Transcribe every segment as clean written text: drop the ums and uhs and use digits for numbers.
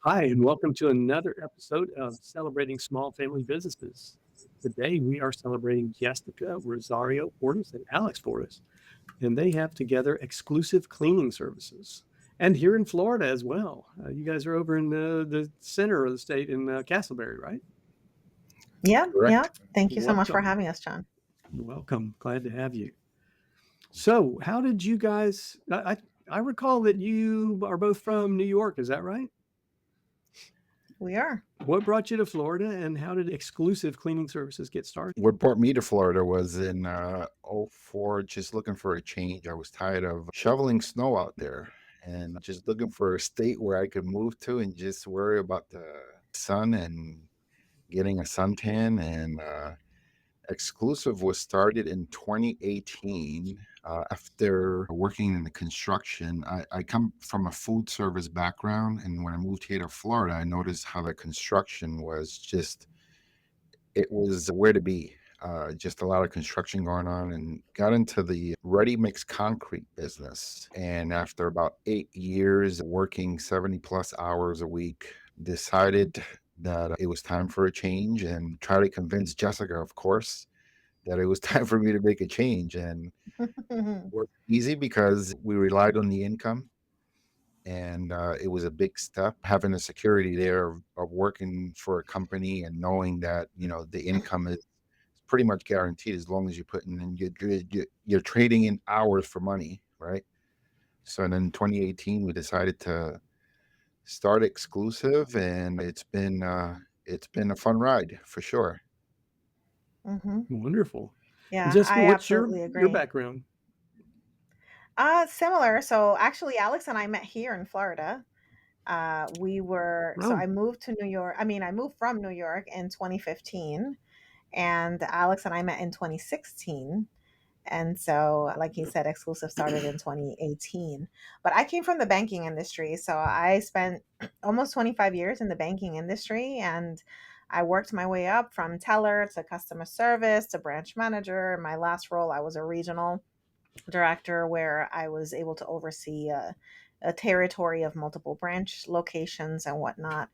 Hi, and welcome to another episode of Celebrating Small Family Businesses. Today, we are celebrating Jessica, Rosario-Fortis, and Alex Fortis, and they have together exclusive cleaning services. And here in Florida as well. You guys are over in the center of the state in Castleberry, right? Yeah, yeah. Correct. Thank you so much for Welcome. having us, John. Welcome. Glad to have you. So, how did you guys? I recall that you are both from New York. Is that right? We are. What brought you to Florida, and how did exclusive cleaning services get started? What brought me to Florida was in '04, just looking for a change. I was tired of shoveling snow out there and just looking for a state where I could move to and just worry about the sun and getting a suntan. And Exclusive was started in 2018 after working in the construction. I come from a food service background, and when I moved here to Florida, I noticed how the construction was just it was where to be. Just a lot of construction going on, and got into the ready mix concrete business. And after about 8 years working 70 plus hours a week, decided that it was time for a change and try to convince Jessica, of course, that it was time for me to make a change. And it was easy because we relied on the income, and it was a big step having the security there of working for a company and knowing that the income is pretty much guaranteed as long as you put in and you're trading in hours for money, right? So then in 2018 we decided to start exclusive, and it's been a fun ride for sure. hmm Wonderful. And Yeah, Jessica, I what's absolutely your agree. background? Similar. So actually, Alex and I met here in Florida. So Oh, I moved to New York. I moved from New York in 2015, and Alex and I met in 2016. And so, like he said, Exclusive started in 2018. But I came from the banking industry. So I spent almost 25 years in the banking industry. And I worked my way up from teller to customer service to branch manager. In my last role, I was a regional director where I was able to oversee a territory of multiple branch locations and whatnot.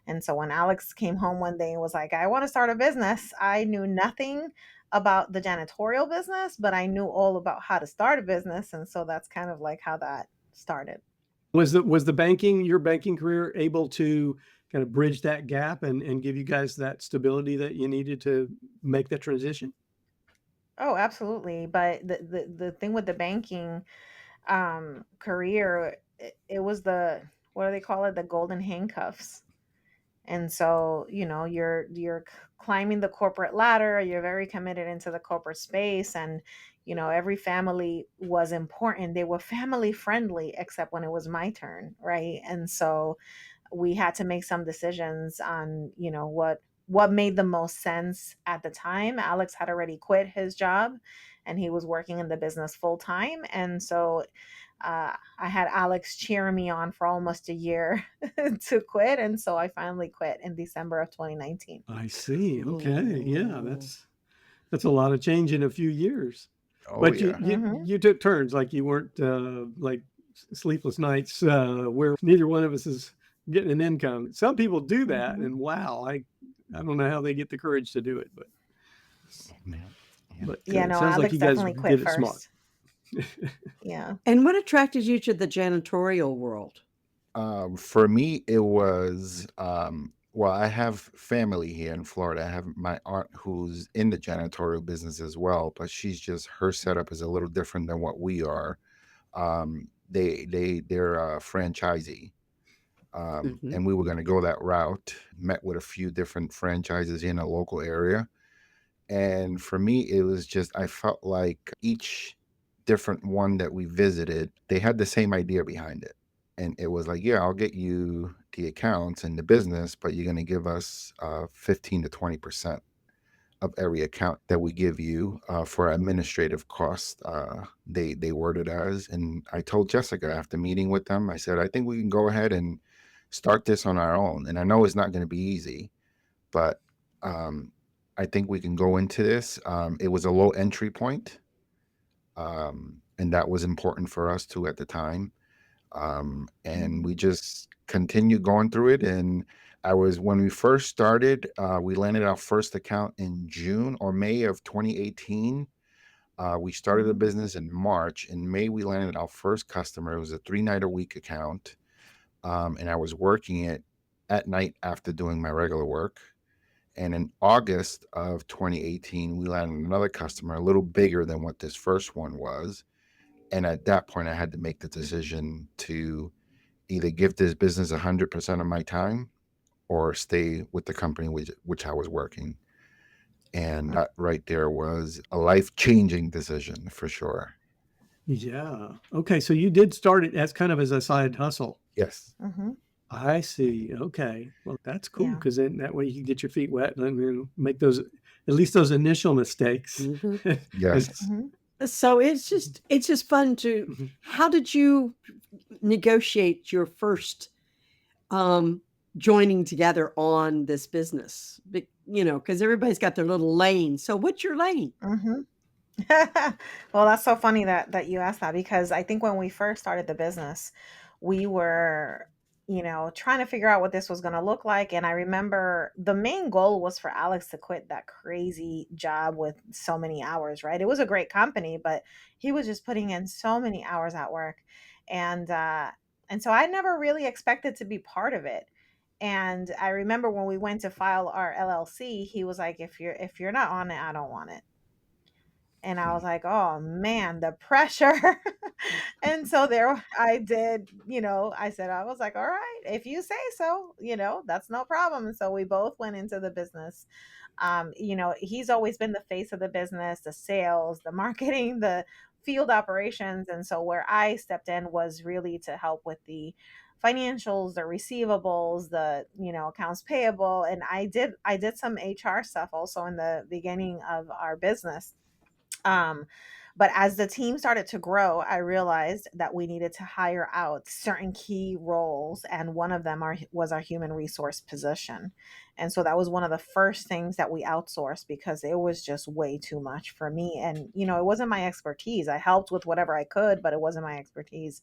And so when Alex came home one day and was like, I want to start a business, I knew nothing about the janitorial business, but I knew all about how to start a business. And so that's kind of like how that started. was the banking your banking career able to kind of bridge that gap and give you guys that stability that you needed to make that transition? Oh, absolutely. But the thing with the banking career, it was what do they call it? The golden handcuffs. And so, you're climbing the corporate ladder, you're very committed into the corporate space, and every family was important. They were family friendly except when it was my turn, right? And so we had to make some decisions on, what made the most sense at the time. Alex had already quit his job and he was working in the business full time. And so I had Alex cheering me on for almost a year to quit. And so I finally quit in December of 2019. I see. Okay. Yeah, Ooh. that's a lot of change in a few years. Oh But you yeah. you hmm you took turns, like you weren't like sleepless nights where neither one of us is getting an income. Some people do that, hmm and wow, I don't know how they get the courage to do it, Yeah. Yeah. but Yeah, it no, sounds like Alex you guys definitely quit did it smart. first. Yeah. And what attracted you to the janitorial world? For me, it was well, I have family here in Florida. I have my aunt who's in the janitorial business as well, but she's just her setup is a little different than what we are. They're a franchisee, Mhm. and we were going to go that route. Met with a few different franchises in a local area, and for me, it was just I felt like each different one that we visited, they had the same idea behind it. And it was like, yeah, I'll get you the accounts and the business, but you're going to give us 15 to 20% of every account that we give you for administrative costs. They worded as, and I told Jessica after meeting with them, I said, I think we can go ahead and start this on our own. And I know it's not going to be easy, but um, I think we can go into this. It was a low entry point, and that was important for us too at the time. And we just continued going through it. And when we first started, we landed our first account in June or May of 2018. We started the Mhm. business in March. In May, we landed our first customer. It was a 3-night-a-week account. And I was working it at night after doing my regular work. And in August of 2018, we landed another customer, a little bigger than what this first one was. And at that point, I had to make the decision to either give this business 100% of my time or stay with the company which I was working. And that right there was a life-changing decision for sure. Yeah. Okay. So you did start it as kind of as a side hustle. Yes. Mhm. I see. Okay. Well, that's cool Yeah. because then that way you can get your feet wet and then make those, at least those initial mistakes. Mhm. Yes. Mhm. So it's just fun to. Mhm. How did you negotiate your first joining together on this business? Because everybody's got their little lane. So what's your lane? Mhm. Well, that's so funny that you asked that because I think when we first started the business, we were, trying to figure out what this was going to look like. And I remember the main goal was for Alex to quit that crazy job with so many hours, right? It was a great company, but he was just putting in so many hours at work. And so I never really expected to be part of it. And I remember when we went to file our LLC, he was like, if you're not on it, I don't want it. And I was like, "Oh man, the pressure." And so there I did, I said, I was like, "All right, if you say so, that's no problem." And so we both went into the business. He's always been the face of the business, the sales, the marketing, the field operations. And so where I stepped in was really to help with the financials, the receivables, the, accounts payable. And I did some HR stuff also in the beginning of our business. um, but as the team started to grow, I realized that we needed to hire out certain key roles, and one of them was our human resource position. And so that was one of the first things that we outsourced because it was just way too much for me. And it wasn't my expertise. I helped with whatever I could, but it wasn't my expertise.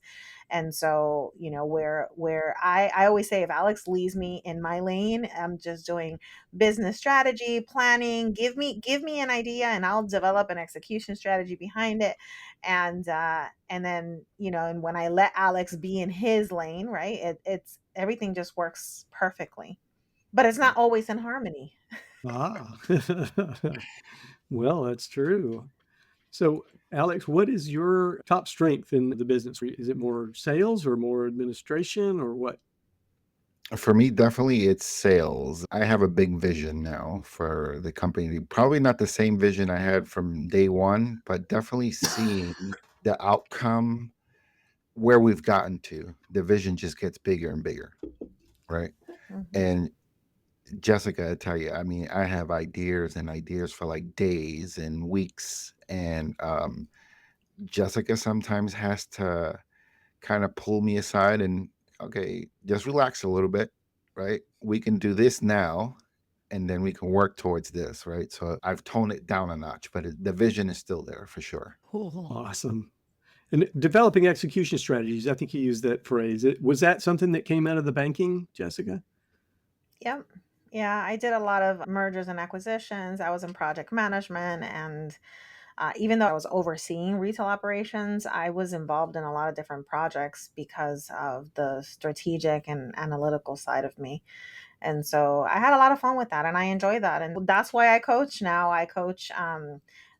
And so, where I always say if Alex leaves me in my lane, I'm just doing business strategy, planning, give me an idea and I'll develop an execution strategy behind it. And then, and when I let Alex be in his lane, right, it's everything just works perfectly. But it's not always in harmony. Ah, well, that's true. So, Alex, what is your top strength in the business? Is it more sales or more administration or what? For me, definitely it's sales. I have a big vision now for the company. Probably not the same vision I had from day one, but definitely seeing the outcome where we've gotten to. The vision just gets bigger and bigger, right? Mhm. And Jessica, I tell you, I mean, I have ideas and ideas for like days and weeks. And Jessica sometimes has to kind of pull me aside and, okay, just relax a little bit, right? We can do this now and then we can work towards this, right? So I've toned it down a notch, but the vision is still there for sure. Awesome. And developing execution strategies, I think you used that phrase. Was that something that came out of the banking, Jessica? Yep. Yeah, I did a lot of mergers and acquisitions. I was in project management, and even though I was overseeing retail operations, I was involved in a lot of different projects because of the strategic and analytical side of me. And so I had a lot of fun with that and I enjoy that. And that's why I coach now. I coach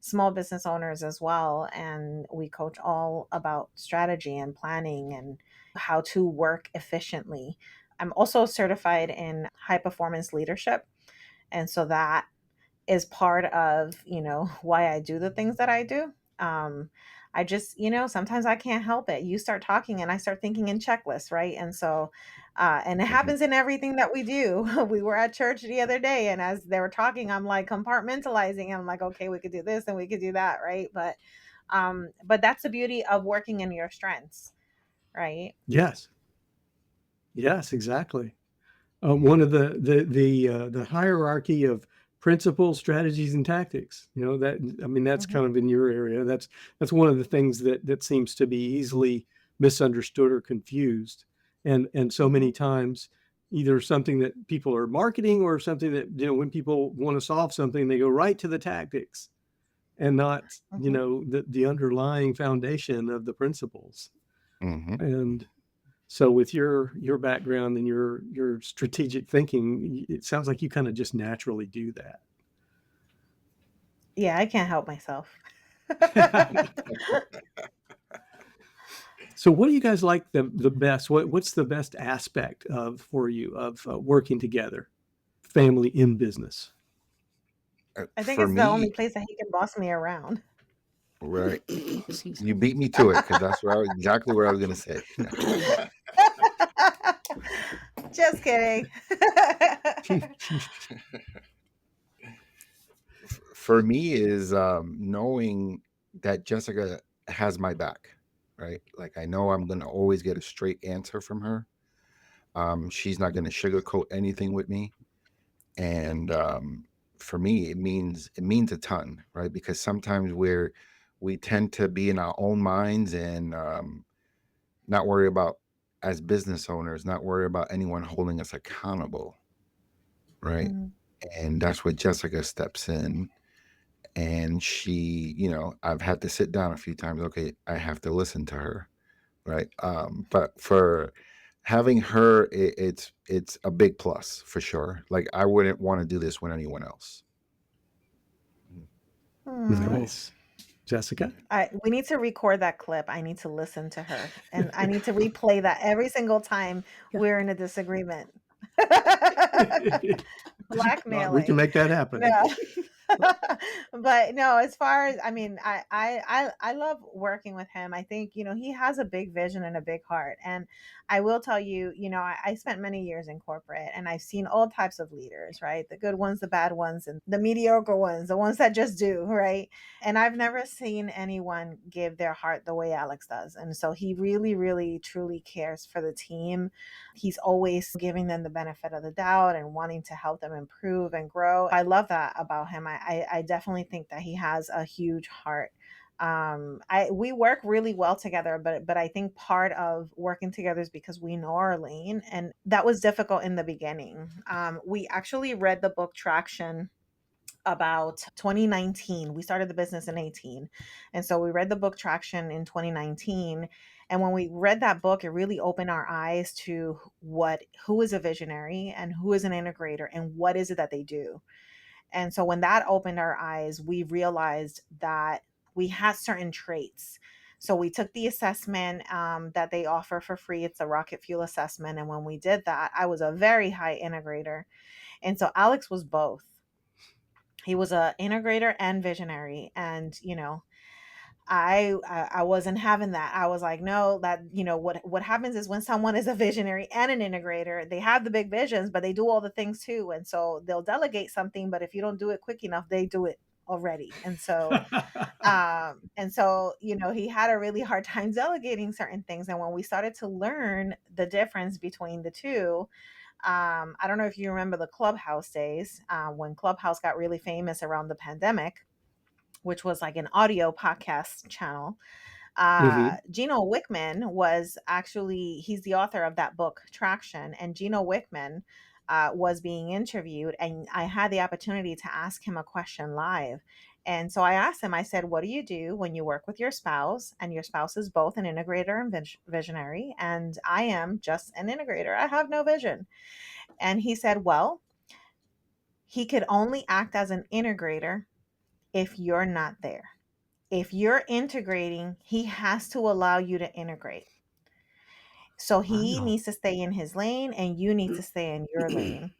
small business owners as well. And we coach all about strategy and planning and how to work efficiently. I'm also certified in high performance leadership. And so that is part of, why I do the things that I do. I just, sometimes I can't help it. You start talking and I start thinking in checklists, right? And so, and it Mhm. happens in everything that we do. We were at church the other day, and as they were talking, I'm like compartmentalizing. I'm like, okay, we could do this and we could do that, right? But that's the beauty of working in your strengths, right? Yes. Yes, exactly. One of the hierarchy of principles, strategies, and tactics. That I mean, that's Mhm. kind of in your area. That's one of the things that seems to be easily misunderstood or confused. And so many times, either something that people are marketing or something that, when people want to solve something, they go right to the tactics and not, the underlying foundation of the principles. Hmm. And so with your background and your strategic thinking, it sounds like you kind of just naturally do that. Yeah, I can't help myself. So what do you guys like the best? What's the best aspect for you of working together, family in business? I think For it's the only me, place that he can boss me around. right, Excuse you beat me to it because that's exactly what I was going to say. Just kidding. For me is knowing that Jessica has my back, right? Like I know I'm going to always get a straight answer from her. She's not going to sugarcoat anything with me. And for me, it means a ton, right? Because sometimes we tend to be in our own minds and not worry about, as business owners, not worry about anyone holding us accountable, right? Mhm. And that's where Jessica steps in. And she, I've had to sit down a few times. Okay, I have to listen to her, right? But for having her, it's a big plus for sure. Like I wouldn't want to do this with anyone else. Hmm. Nice. Jessica? We need to record that clip. I need to listen to her, and I need to replay that every single time Yeah. we're in a disagreement. We can Blackmailing. make that happen. No. But no, as far as, I mean, I love working with him. I think, he has a big vision and a big heart. And I will tell you, I spent many years in corporate, and I've seen all types of leaders, right? The good ones, the bad ones, and the mediocre ones, the ones that just do, right? And I've never seen anyone give their heart the way Alex does. And so he really, really, truly cares for the team. He's always giving them the benefit of the doubt and wanting to help them improve and grow. I love that about him. I definitely think that he has a huge heart. We work really well together, but I think part of working together is because we know our lane, and that was difficult in the beginning. We actually read the book Traction about 2019. We started the business in 18. And so we read the book Traction in 2019. And when we read that book, it really opened our eyes to who is a visionary and who is an integrator and what is it that they do. And so when that opened our eyes, we realized that we had certain traits. So we took the assessment that they offer for free. It's a rocket fuel assessment. And when we did that, I was a very high integrator. And so Alex was both. He was a integrator and visionary. And I wasn't having that. I was like, no, that, what happens is when someone is a visionary and an integrator, they have the big visions, but they do all the things too. And so they'll delegate something, but if you don't do it quick enough, they do it already. And so he had a really hard time delegating certain things. And when we started to learn the difference between the two, I don't know if you remember the Clubhouse days, when Clubhouse got really famous around the pandemic, which was like an audio podcast channel. Hmm. Gino Wickman he's the author of that book, Traction. And Gino Wickman was being interviewed, and I had the opportunity to ask him a question live. And so I asked him, I said, what do you do when you work with your spouse and your spouse is both an integrator and visionary? And I am just an integrator. I have no vision. And he said, well, he could only act as an integrator if you're not there. If you're integrating, he has to allow you to integrate. So he Wow. needs to stay in his lane and you need to stay in your lane.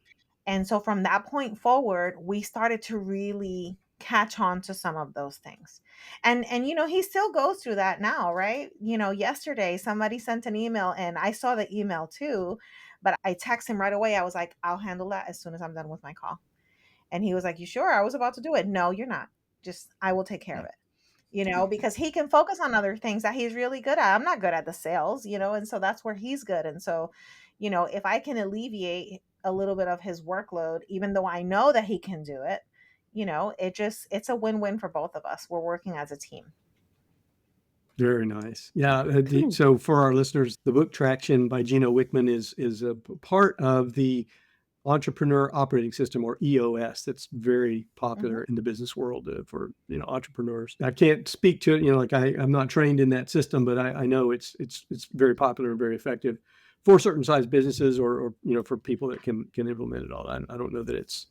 And so from that point forward, we started to really catch on to some of those things. And he still goes through that now, right? Yesterday somebody sent an email and I saw the email too, but I text him right away. I was like, I'll handle that as soon as I'm done with my call. And he was like, you sure? I was about to do it. No, you're not. Just I will take care of it. Because he can focus on other things that he's really good at. I'm not good at the sales, and so that's where he's good. And so, if I can alleviate a little bit of his workload, even though I know that he can do it, it's a win-win for both of us. We're working as a team. Very nice. Yeah. Cool. So for our listeners, the book Traction by Gino Wickman is a part of the Entrepreneur Operating System, or EOS, that's very Mm-hmm. popular in the business world for entrepreneurs. I can't speak to it, like I'm not trained in that system, but I know it's very popular and very effective for certain size businesses, or for people that can implement it all. I don't know that it's.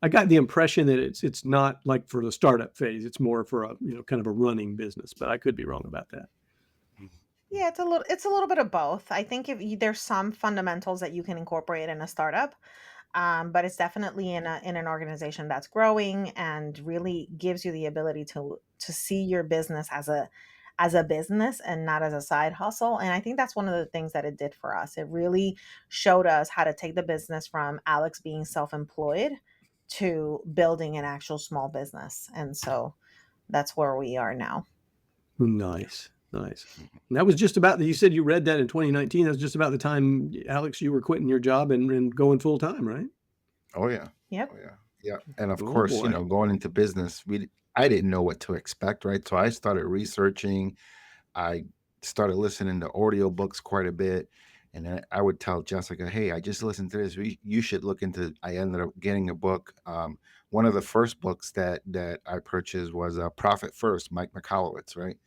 I got the impression that it's not like for the startup phase. It's more for a kind of a running business, but I could be wrong about that. Yeah, it's a little bit of both. I think there's some fundamentals that you can incorporate in a startup, but it's definitely in an organization that's growing and really gives you the ability to see your business as a business and not as a side hustle. And I think that's one of the things that it did for us. It really showed us how to take the business from Alex being self-employed to building an actual small business. And so that's where we are now. Nice, nice. And that was just about. You said you read that in 2019. That was just about the time, Alex, you were quitting your job and going full time, right? Oh yeah. Yep. Oh yeah. Yeah. And of Oh course, boy. going into business, I didn't know what to expect, right? So I started researching. I started listening to audiobooks quite a bit. And then I would tell Jessica, hey, I just listened to this. You should look into. I ended up getting a book. One of the first books that I purchased was Profit First, Mike McAllowitz, right?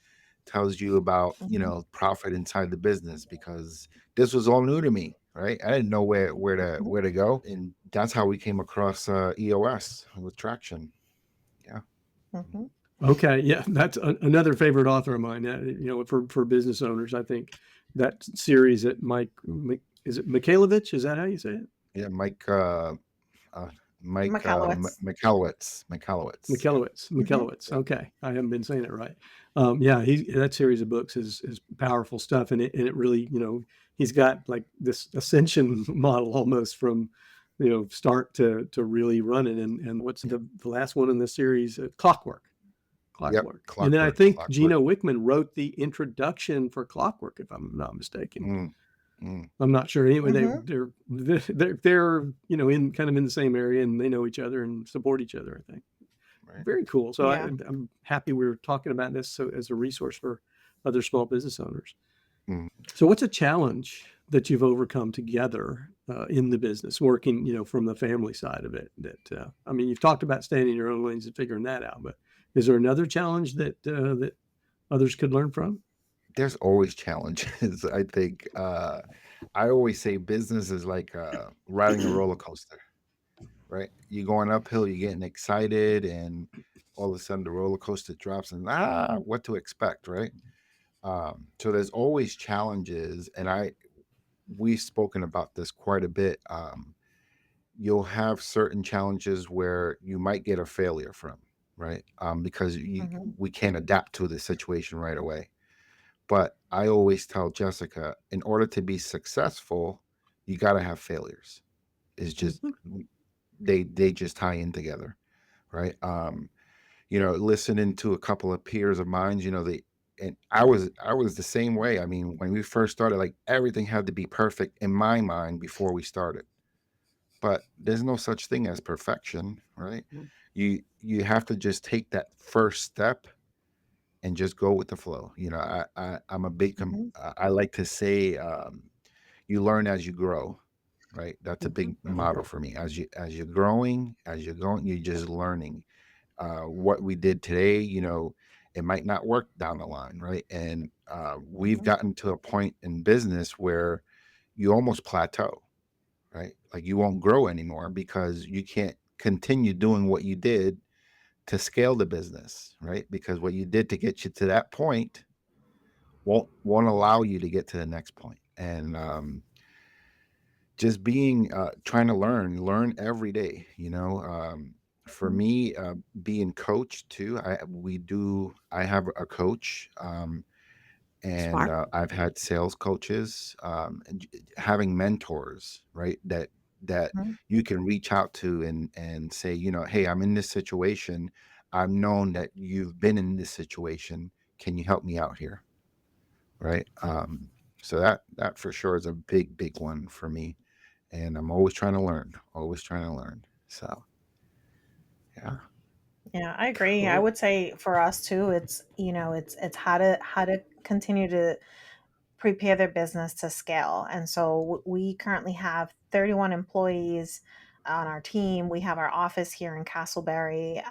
Tells you about, Hmm. profit inside the business, because this was all new to me, right? I didn't know where to go. And that's how we came across EOS with Traction. Yeah. Hmm. Okay, yeah, that's another favorite author of mine. For business owners, I think that series that is it Mikhailovich? Is that how you say it? Yeah. Uh, Mike McAllowitz. McAllowitz. Yeah. Hmm. McKelowitz. Okay, I haven't been saying it right. Yeah, that series of books is powerful stuff, and it really, he's got like this ascension model almost from, start to really running. And what's the last one in the series? Clockwork. Yep. Clockwork. And then I think Clockwork. Gino Wickman wrote the introduction for Clockwork, if I'm not mistaken. Mm, mm, I'm not sure. Anyway, Hmm. they're in kind of in the same area, and they know each other and support each other, I think. right. Very cool. So Yeah. I'm happy we were talking about this as a resource for other small business owners. Mm. So what's a challenge that you've overcome together in the business, working, from the family side of it? You've talked about staying in your own lanes and figuring that out, but is there another challenge that others could learn from? There's always challenges. I think I always say business is like riding a roller coaster, right? You're going uphill, you're getting excited, and all of a sudden the roller coaster drops, and what to expect, right? So there's always challenges, and we've spoken about this quite a bit. You'll have certain challenges where you might get a failure from, right? Because Hmm. we can't adapt to the situation right away. But I always tell Jessica, in order to be successful, you got to have failures. It's just Mhm. they just tie in together, right? Listening to a couple of peers of mine, they and I was the same way. I mean, when we first started, like everything had to be perfect in my mind before we started. But there's no such thing as perfection, right? You have to just take that first step and just go with the flow. I'm a big Hmm. I like to say you learn as you grow, right? That's a Hmm. big motto for me. As you're growing, as you're going, you're just learning. What we did today, it might not work down the line, right? And we've Hmm. gotten to a point in business where you almost plateau, right? Like you won't grow anymore because you can't continue doing what you did to scale the business, right? Because what you did to get you to that point won't allow you to get to the next point. And just being trying to learn every day. For me, being coached too. I have a coach, and Smart. I've had sales coaches, and having mentors, right? That Hmm. you can reach out to and say, hey, I'm in this situation. I've known that you've been in this situation. Can you help me out here? Right. So that for sure is a big one for me, and I'm always trying to learn. So yeah. Yeah, I agree. I Cool. would say for us too, it's it's how to continue to prepare their business to scale. And so we currently have 31 employees on our team. We have our office here in Castleberry.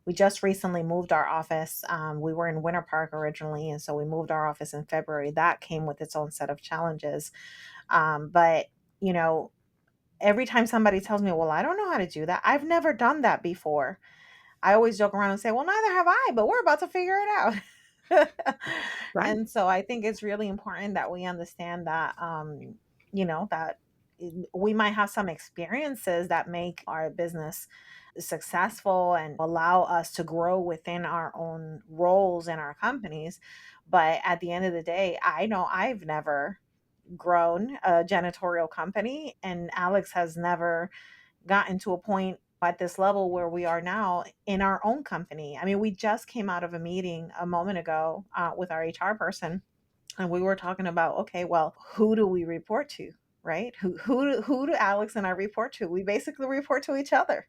We just recently moved our office. We were in Winter Park originally, and so we moved our office in February. That came with its own set of challenges. But you know, every time somebody tells me, "Well, I don't know how to do that. I've never done that before." I always joke around and say, "Well, neither have I, but we're about to figure it out." Right. And so I think it's really important that we understand that, that we might have some experiences that make our business successful and allow us to grow within our own roles in our companies. But at the end of the day, I know I've never grown a janitorial company, and Alex has never gotten to a point at this level where we are now in our own company. I mean, we just came out of a meeting a moment ago with our HR person, and we were talking about, okay, well, who do we report to, right? Who do Alex and I report to? We basically report to each other.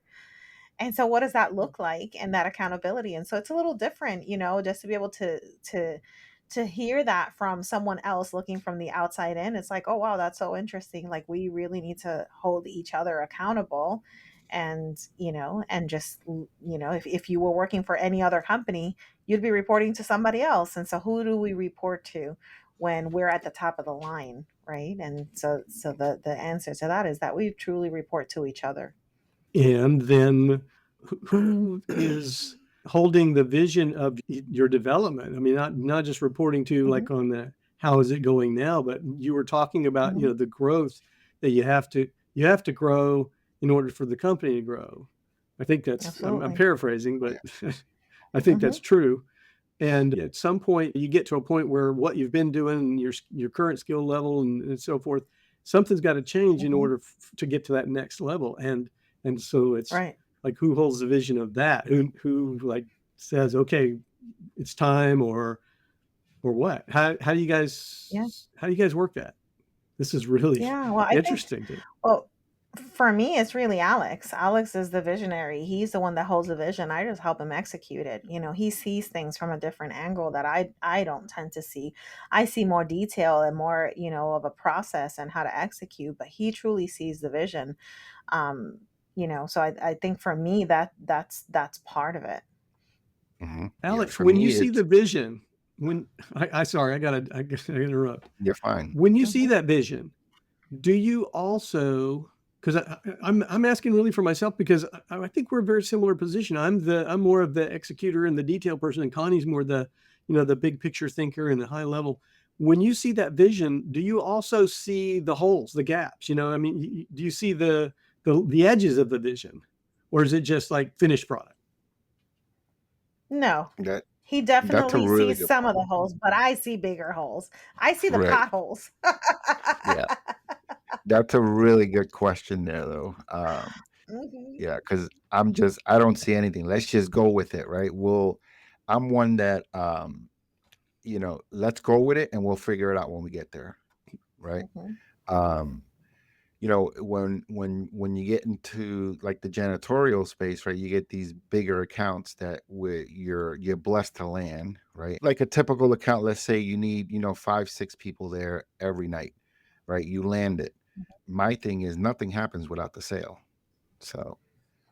And so what does that look like, and that accountability? And so it's a little different, just to be able to hear that from someone else looking from the outside in. It's like, oh wow, that's so interesting. Like, we really need to hold each other accountable. And and just if you were working for any other company, you'd be reporting to somebody else. And so who do we report to when we're at the top of the line, right? And so the answer to that is that we truly report to each other. And then who is holding the vision of your development? I mean, not just reporting to Hmm. like on the how is it going now, but you were talking about, Hmm. the growth that you have to grow in order for the company to grow. I think I'm Absolutely. paraphrasing, Oh, but yeah. I think Hmm. that's true. And at some point, you get to a point where what you've been doing, your current skill level, and so forth, something's got to change in Hmm. order to get to that next level. And so it's Right. like, who holds the vision of that? Who like says, okay, it's time, or what? Yeah. How do you guys work that? This is really Yeah. Well, I think, interesting to. well, for me, it's really Alex. Alex is the visionary. He's the one that holds the vision. I just help him execute it. He sees things from a different angle that I don't tend to see. I see more detail and more, of a process and how to execute, but he truly sees the vision. Um, so I think for me that's part of it. Yeah, Alex, for when you me, see it's the vision, when I sorry, I gotta interrupt. you're fine. When you see Hmm. that vision, do you also, because I'm asking really for myself, because I think we're a very similar position. I'm more of the executor and the detail person, and Connie's more the big picture thinker and the high level. When you see that vision, do you also see the holes, the gaps? I mean, do you see the edges of the vision, or is it just like finished product? No. That He that's a definitely really sees good some of point. the holes, but I see bigger holes. I see the Right. potholes. Yeah. That's a really good question there, though. Hmm. Yeah, because I don't see anything. Let's just go with it, right? I'm one that, let's go with it and we'll figure it out when we get there, right? Hmm. Um, when you get into like the janitorial space, right, you get these bigger accounts that you're blessed to land, right? Like a typical account, let's say you need, 5, 6 people there every night, right? You land it. My thing is nothing happens without the sale. So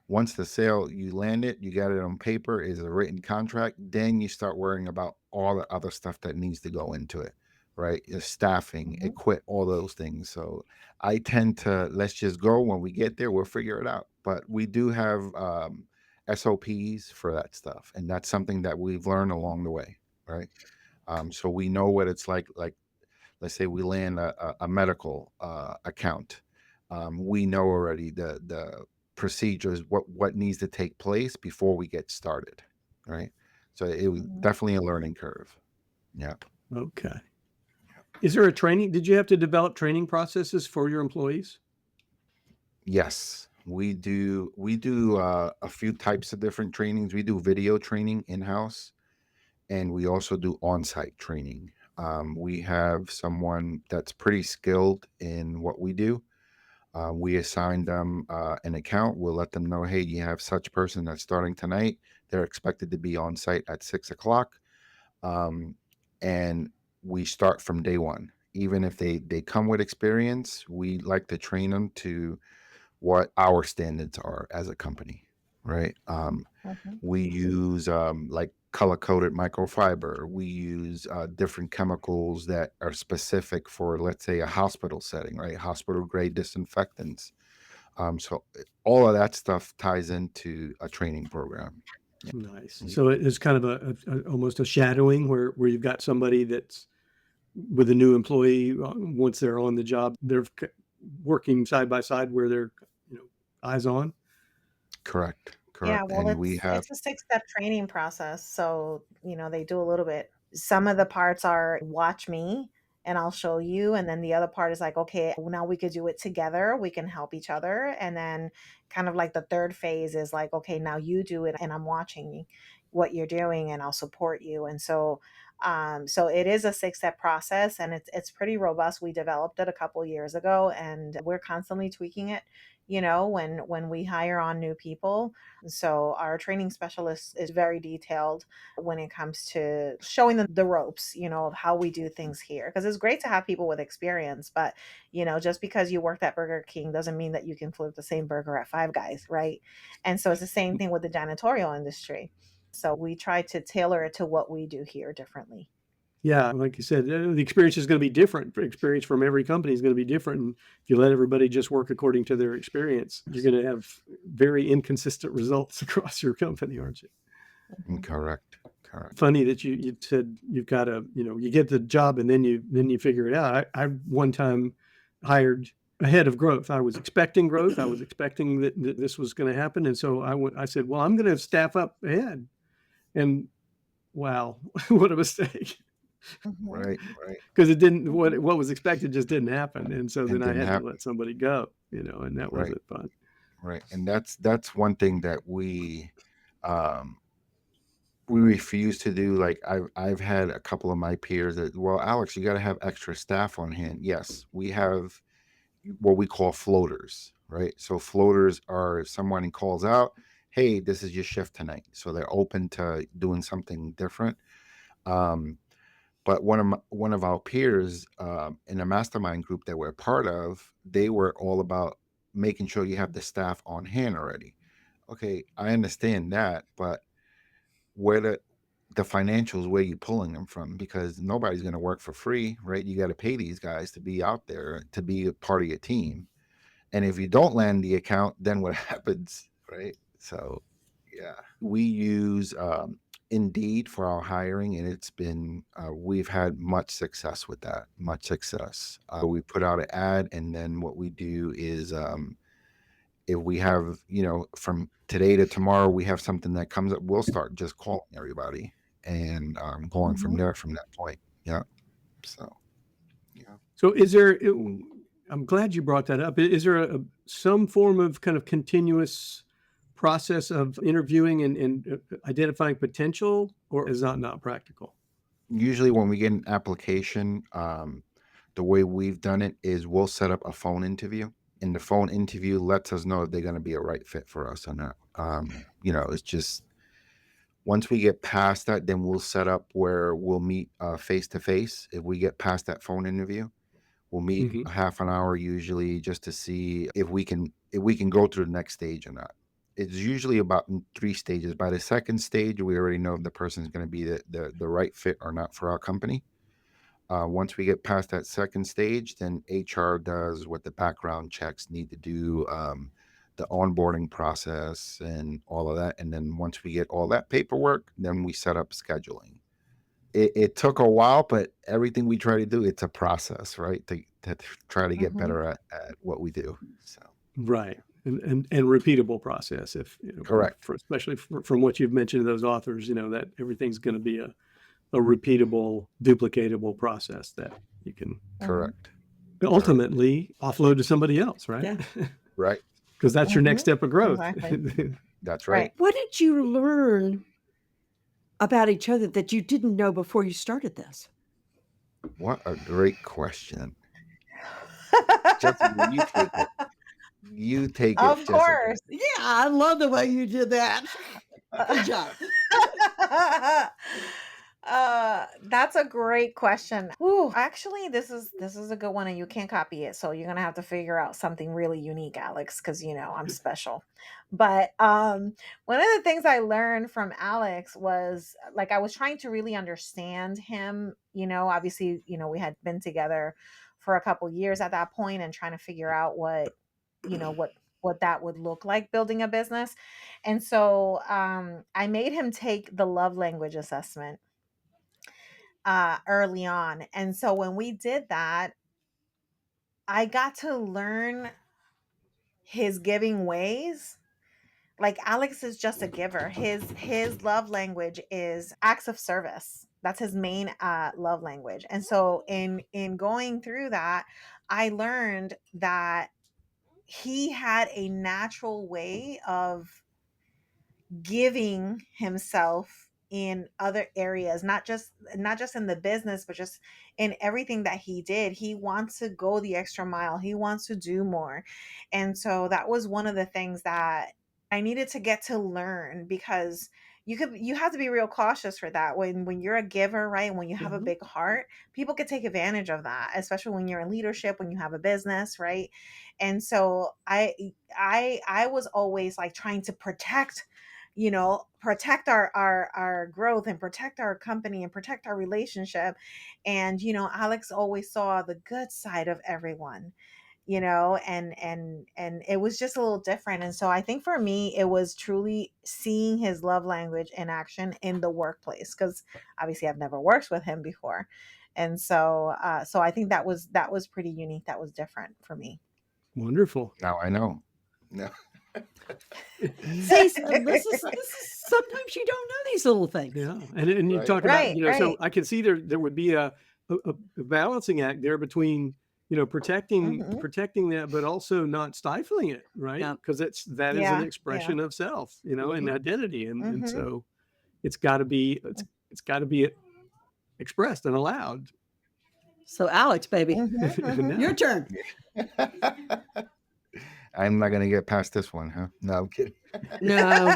once the sale, you land it, you got it on paper, is a written contract, then you start worrying about all the other stuff that needs to go into it, right? Your staffing, Hmm. equip, all those things. So I tend to, let's just go. When we get there, we'll figure it out. But we do have SOPs for that stuff. And that's something that we've learned along the way, right? So we know what it's like, let's say we land a medical account. We know already the procedures, what needs to take place before we get started, right? So it was Hmm. definitely a learning curve. Yeah. Okay. Is there a training? Did you have to develop training processes for your employees? Yes, we do a few types of different trainings. We do video training in-house, and we also do on-site training. We have someone that's pretty skilled in what we do. We assign them an account. We'll let them know, hey, you have such person that's starting tonight. They're expected to be on site at 6 o'clock. And we start from day one. Even if they come with experience, we like to train them to what our standards are as a company, right? Mhm. We use like color coded microfiber. We use different chemicals that are specific for, let's say, a hospital setting, right? Hospital grade disinfectants. So all of that stuff ties into a training program. Yeah. Nice. So it is kind of almost a shadowing where you've got somebody that's with a new employee. Once they're on the job, they're working side by side where they're, eyes on. Correct. Yeah, Correct. well, And we have, it's a six-step training process. So, they do a little bit. Some of the parts are watch me and I'll show you. And then the other part is like, okay, now we could do it together. We can help each other. And then kind of like the third phase is like, okay, now you do it and I'm watching what you're doing and I'll support you. And so it is a six-step process and it's pretty robust. We developed it a couple years ago and we're constantly tweaking it, when we hire on new people. So our training specialist is very detailed when it comes to showing them the ropes, of how we do things here. Because it's great to have people with experience, but just because you worked at Burger King doesn't mean that you can flip the same burger at Five Guys, right? And so it's the same thing with the janitorial industry. So we try to tailor it to what we do here differently. Yeah, like you said, the experience is going to be different. Experience from every company is going to be different. And if you let everybody just work according to their experience, you're going to have very inconsistent results across your company, aren't you? Mhm. correct. Correct. Funny that you said you've got to, you get the job and then you figure it out. I one time hired ahead of growth. I was expecting growth. I was expecting that this was going to happen, and so I said, well, I'm going to staff up ahead. And wow, what a mistake! Mhm. Right. Right. Because it didn't, Mhm. what was expected just didn't happen, and so And then I didn't had to happen. let somebody go, and that Right. wasn't fun. Right. And that's one thing that um we refuse to do. Like I've had a couple of my peers that, well, Alex, you got to have extra staff on hand. Yes, we have what we call floaters, right? So floaters are if someone calls out, hey, this is your shift tonight, so they're open to doing something different. um but one of our peers in a mastermind group that we're part of, they were all about making sure you have the staff on hand already. Okay, I understand that, but where the financials, where you pulling them from? Because nobody's going to work for free, right? You got to pay these guys to be out there, to be a part of your team. And if you don't land the account, then what happens, right? So yeah, we use Indeed for our hiring, and it's been we've had much success with that. Much success. We put out an ad, and then what we do is if we have, from today to tomorrow, we have something that comes up, we'll start just calling everybody and going from Mhm. there from that point. Yeah. So yeah. So I'm glad you brought that up. Is there some form of kind of continuous process of interviewing and identifying potential, or is that not practical? Usually when we get an application, the way we've done it is we'll set up a phone interview, and the phone interview lets us know if they're going to be a right fit for us or not. It's just once we get past that, then we'll set up where we'll meet face to face. If we get past that phone interview, we'll meet Hmm. a half an hour usually, just to see if we can go through the next stage or not. It's usually about in 3 stages. By the second stage, we already know if the person's going to be the right fit or not for our company. Once we get past that second stage, then HR does what the background checks need to do, the onboarding process and all of that. And then once we get all that paperwork, then we set up scheduling. It took a while, but everything we try to do, it's a process, right? To try to get Mhm. better at what we do. So Right. And repeatable process, if correct, especially from what you've mentioned to those authors, that everything's going to be a repeatable, duplicatable process that you can Mhm. correct, correct, ultimately offload to somebody else, right? Yeah. right. Because that's your next Mhm. step of growth. Exactly. That's right. Right. What did you learn about each other that you didn't know before you started this? What a great question. Jessica, you take it. You take it, Of Jessica. course. Yeah, I love the way you did that. Good job. That's a great question. Ooh, actually, this is a good one, and you can't copy it. So you're gonna have to figure out something really unique, Alex, because I'm special. But one of the things I learned from Alex was like I was trying to really understand him. Obviously, we had been together for a couple years at that point, and trying to figure out what that would look like building a business. And so I made him take the love language assessment early on. And so when we did that, I got to learn his giving ways. Like Alex is just a giver. His love language is acts of service. That's his main love language. And so in going through that, I learned that he had a natural way of giving himself in other areas, not just in the business, but just in everything that he did. He wants to go the extra mile, he wants to do more. And so that was one of the things that I needed to get to learn, because you have to be real cautious for that when you're a giver, right? When you have a Mhm. big heart, people can take advantage of that, especially when you're in leadership, when you have a business, right? And so I was always like trying to protect our growth, and protect our company, and protect our relationship. And Alex always saw the good side of everyone, and it was just a little different. And so I think for me it was truly seeing his love language in action in the workplace, because obviously I've never worked with him before. And so I think that was pretty unique, that was different for me. Wonderful. Now I know. No. See, this is sometimes you don't know these little things. Yeah, and you Right. talk about, Right, so right. I can see there would be a balancing act there between, Hmm. protecting that, but also not stifling it, right? Yeah. Because that is an Yeah, yeah. expression of self, and Mhm. identity, and Hmm. so it's got to be expressed and allowed. So Alex, baby, Hmm. Hmm. your turn. I'm not gonna get past this one, huh? No, I'm kidding. No,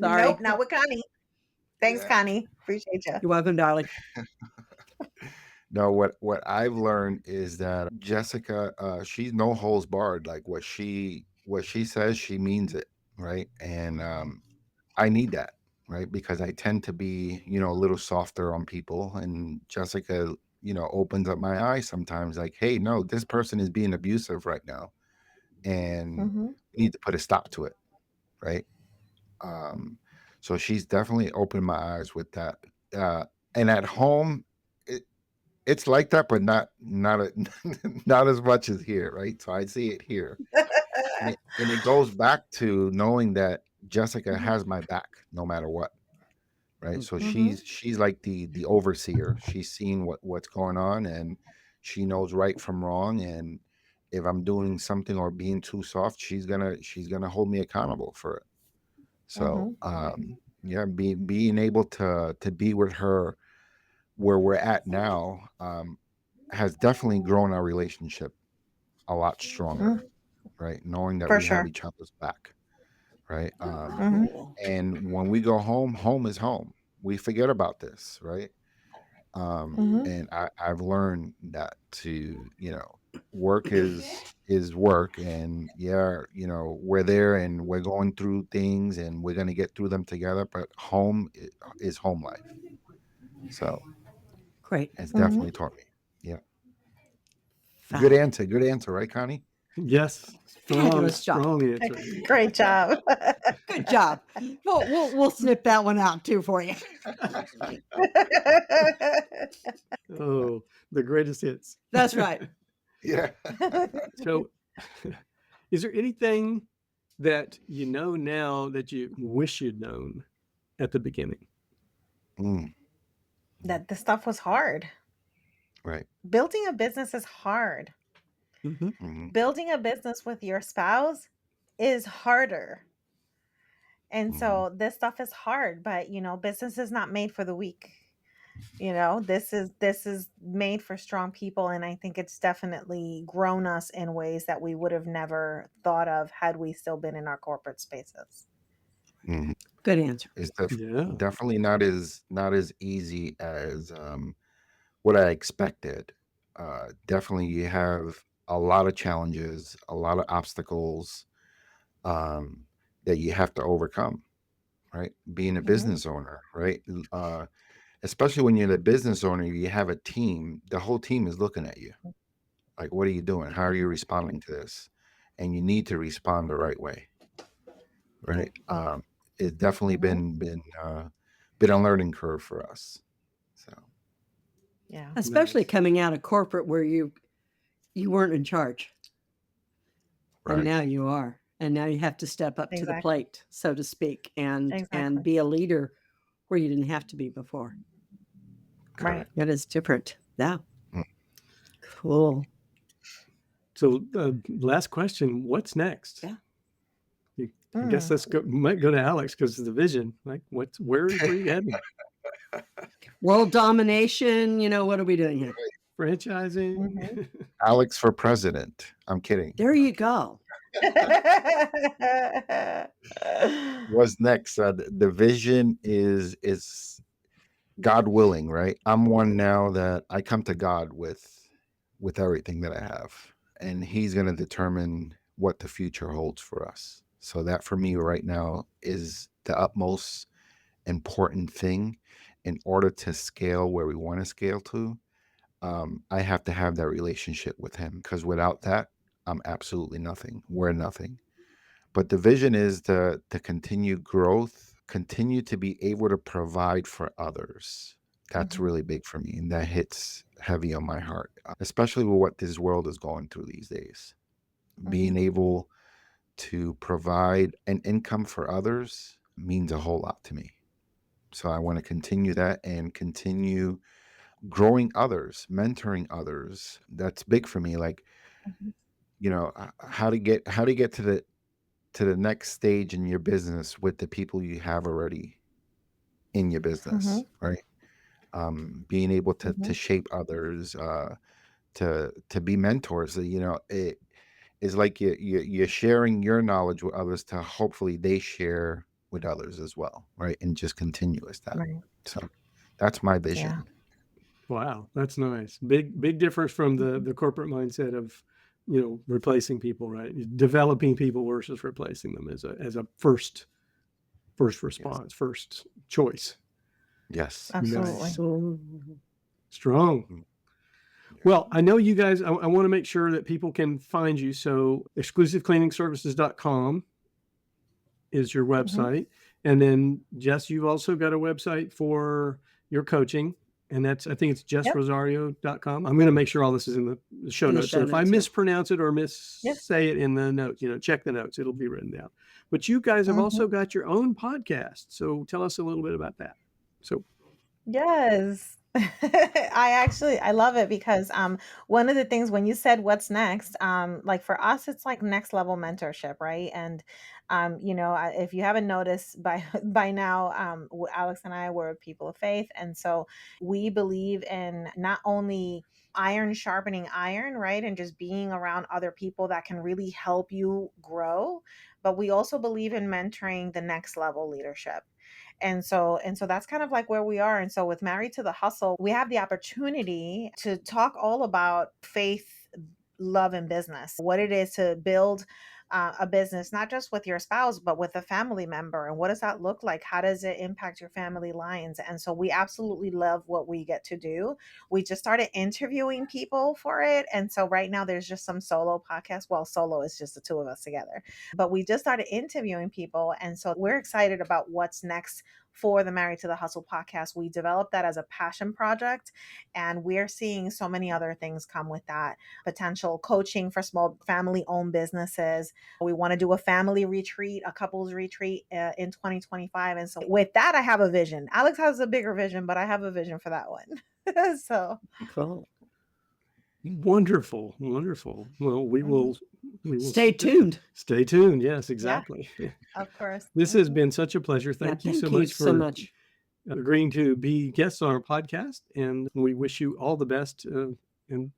sorry. Nope, not with Connie. Thanks, Yeah. Connie. Appreciate you. You're welcome, darling. No, what I've learned is that Jessica, she's no holds barred. Like what she says, she means it, right? And I need that, right? Because I tend to be, a little softer on people, and Jessica, opens up my eyes sometimes. Like, hey, no, this person is being abusive right now, and Hmm. we need to put a stop to it, right? Um, so she's definitely opened my eyes with that. Uh, and at home, it's like that, but not as much as here, right? So I see it here, and it goes back to knowing that Jessica Hmm. has my back no matter what, right? So Hmm. she's like the overseer. She's seeing what's going on, and she knows right from wrong. And if I'm doing something or being too soft, she's gonna hold me accountable for it. So Hmm. yeah, being able to be with her where we're at now has definitely grown our relationship a lot stronger, right? Knowing that For we have sure. each other's back, right? Oh, Hmm. cool. And when we go home, home is home. We forget about this, right? Hmm. And I've learned that work is work, and yeah, we're there and we're going through things and we're gonna get through them together. But home is home life. So Great. it's Hmm. definitely taught me. Yeah. Fabulous. Good answer, right, Connie? Yes, strong, Fabulous job. strong answer. Great job. Good job. We'll snip that one out too for you. Oh, the greatest hits. That's right. Yeah. So, is there anything that you know now that you wish you'd known at the beginning? Mm, That the stuff was hard. right. Building a business is hard. Mm-hmm. Hmm. Building a business with your spouse is harder. And Hmm. so this stuff is hard, but business is not made for the weak. This is made for strong people, and I think it's definitely grown us in ways that we would have never thought of had we still been in our corporate spaces. Mhm. Good answer. It's Yeah. definitely not as easy as what I expected. Definitely, you have a lot of challenges, a lot of obstacles um, that you have to overcome. Right, being a Hmm. business owner, right? Especially when you're the business owner, you have a team. The whole team is looking at you. Like, what are you doing? How are you responding to this? And you need to respond the right way, right? It's definitely Hmm. been a learning curve for us. So Yeah. Especially Nice. coming out of corporate where you weren't in charge. And right, now you are. And now you have to step up to the Exactly. plate, so to speak, and Exactly. be a leader where you didn't have to be before. Right. correct. That is different. Yeah. Mm. Cool. So, last question: what's next? Yeah. I guess Mm. let's go. Might go to Alex because of the vision. Like, where are you heading? World domination. What are we doing here? Hmm. Franchising. Alex for president. I'm kidding. There you go. What's next? The vision is God willing, right? I'm one now that I come to God with everything that I have, and He's going to determine what the future holds for us. So that for me right now is the utmost important thing in order to scale where we want to scale to. I have to have that relationship with Him because without that, I'm absolutely nothing. We're nothing. But the vision is to continue growth, continue to be able to provide for others. That's Hmm. really big for me, and that hits heavy on my heart, especially with what this world is going through these days. Hmm. Being able to provide an income for others means a whole lot to me. So I want to continue that and continue growing others, mentoring others. That's big for me. Like, how to get to the next stage in your business with the people you have already in your Hmm. business, right? Being able to Hmm. to shape others, to be mentors. It is like you're sharing your knowledge with others to hopefully they share with others as well, right? And just continue as that. Right. So that's my Yeah. vision. Wow, that's nice. Big difference from the Mhm. the corporate mindset of, replacing people, right? Developing people versus replacing them as a first Yes. response, first choice. Yes. Absolutely. Nice. So, Strong. Mm, yeah. Well, I know you guys, I want to make sure that people can find you. So exclusivecleaningservices.com is your Hmm. website. And then Jess, you've also got a website for your coaching. And I think it's Yep. jessrosario.com. I'm going to make sure all this is in the show in the notes. So show if I notes, yeah. mispronounce it or Yeah. say it in the notes, check the notes. It'll be written down. But you guys have Hmm. also got your own podcast. So tell us a little bit about that. So, Yes. I love it because one of the things when you said what's next, like for us it's like next level mentorship, right? And if you haven't noticed by by now, Alex and I were people of faith, and so we believe in not only iron sharpening iron, right? And just being around other people that can really help you grow, but we also believe in mentoring the next level leadership. And so that's kind of like where we are. And so with Married to the Hustle, we have the opportunity to talk all about faith, love, and business, what it is to build a business, not just with your spouse, but with a family member. And what does that look like? How does it impact your family lines? And so we absolutely love what we get to do. We just started interviewing people for it. And so right now there's just some solo podcasts. Well, solo is just the two of us together, but we just started interviewing people. And so we're excited about what's next for the Married to the Hustle podcast. We developed that as a passion project, and we're seeing so many other things come with that. Potential coaching for small family owned businesses. We want to do a family retreat, a couples retreat in 2025. And so with that, I have a vision. Alex has a bigger vision, but I have a vision for that one. So, Cool. wonderful, wonderful. Well, we mhm. will we will Stay tuned. stay tuned. Yes, Yeah, exactly. of course. This has Mhm. been such a pleasure. Yeah. Thank you so Thank you much so for much. agreeing to be guests on our podcast. And we wish you all the best and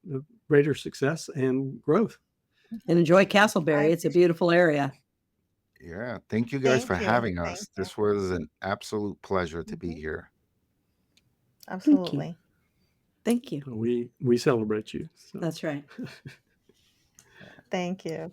greater success and growth. And enjoy I Castleberry. It's a appreciate beautiful area. Yeah. Thank you guys Thank for you. having Thank us. you. This was an absolute pleasure to be Mhm. here. Absolutely. Thank you. We celebrate you. So. That's right. Thank you.